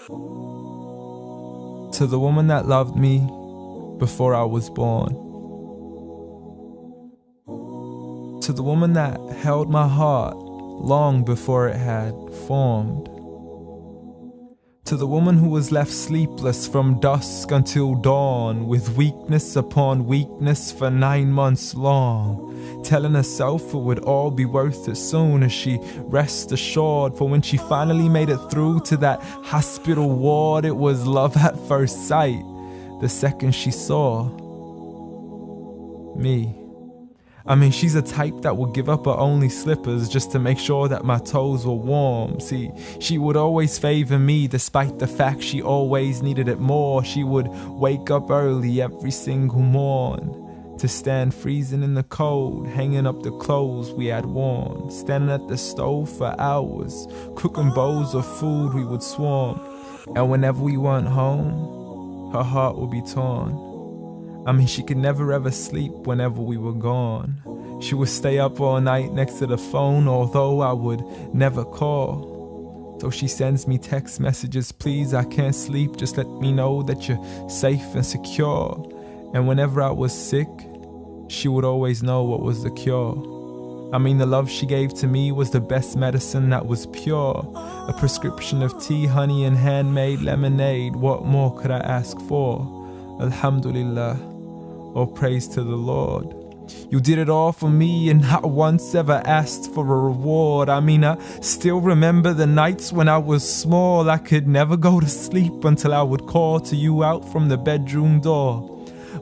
To the woman that loved me before I was born. To the woman that held my heart long before it had formed. To the woman who was left sleepless from dusk until dawn, with weakness upon weakness for 9 months long, telling herself it would all be worth it soon as she rest assured. For when she finally made it through to that hospital ward, it was love at first sight the second she saw me. I mean, she's a type that would give up her only slippers just to make sure that my toes were warm. See, she would always favor me despite the fact she always needed it more. She would wake up early every single morn to stand freezing in the cold, hanging up the clothes we had worn, standing at the stove for hours, cooking bowls of food we would swarm. And whenever we weren't home, her heart would be torn. I mean, she could never ever sleep whenever we were gone. She would stay up all night next to the phone, although I would never call. So she sends me text messages, please, I can't sleep, just let me know that you're safe and secure. And whenever I was sick, she would always know what was the cure. I mean, the love she gave to me was the best medicine that was pure. A prescription of tea, honey, and handmade lemonade. What more could I ask for? Alhamdulillah. All praise to the Lord. You did it all for me and not once ever asked for a reward. I mean, I still remember the nights when I was small. I could never go to sleep until I would call to you out from the bedroom door.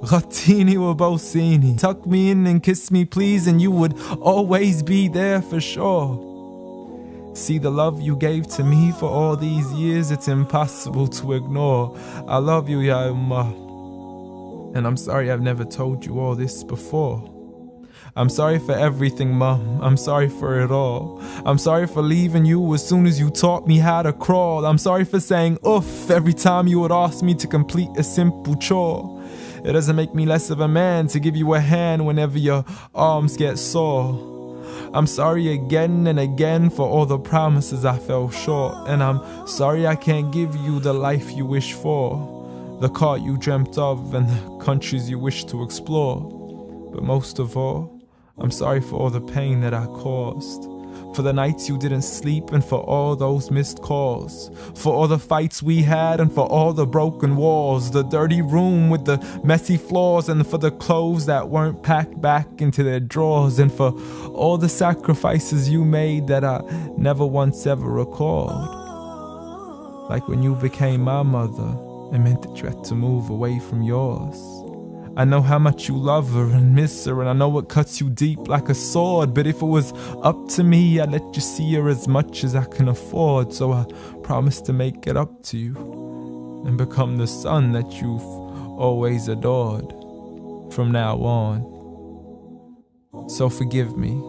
Ghattini wa bawsini, tuck me in and kiss me please, and you would always be there for sure. See, the love you gave to me for all these years, it's impossible to ignore. I love you, Ya Ummah. And I'm sorry I've never told you all this before. I'm sorry for everything, Mum. I'm sorry for it all. I'm sorry for leaving you as soon as you taught me how to crawl. I'm sorry for saying oof every time you would ask me to complete a simple chore. It doesn't make me less of a man to give you a hand whenever your arms get sore. I'm sorry again and again for all the promises I fell short. And I'm sorry I can't give you the life you wish for, the car you dreamt of and the countries you wish to explore. But most of all, I'm sorry for all the pain that I caused, for the nights you didn't sleep and for all those missed calls, for all the fights we had and for all the broken walls, the dirty room with the messy floors, and for the clothes that weren't packed back into their drawers, and for all the sacrifices you made that I never once ever recalled. Like when you became my mother, it meant that you had to move away from yours. I know how much you love her and miss her, and I know it cuts you deep like a sword. But if it was up to me, I'd let you see her as much as I can afford. So I promise to make it up to you and become the son that you've always adored from now on. So forgive me.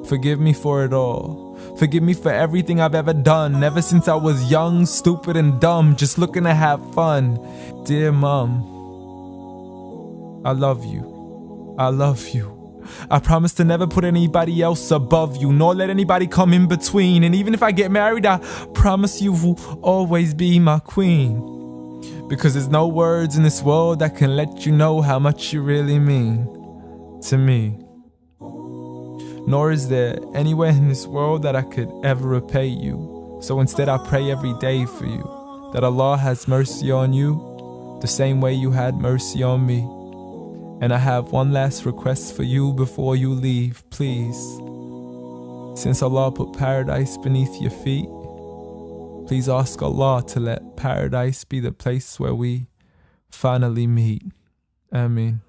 Forgive me for it all. Forgive me for everything I've ever done, ever since I was young, stupid and dumb, just looking to have fun. Dear Mom, I love you. I love you. I promise to never put anybody else above you, nor let anybody come in between. And even if I get married, I promise you will always be my queen. Because there's no words in this world that can let you know how much you really mean to me. Nor is there anywhere in this world that I could ever repay you. So instead I pray every day for you, that Allah has mercy on you the same way you had mercy on me. And I have one last request for you before you leave, please. Since Allah put paradise beneath your feet, please ask Allah to let paradise be the place where we finally meet. Ameen.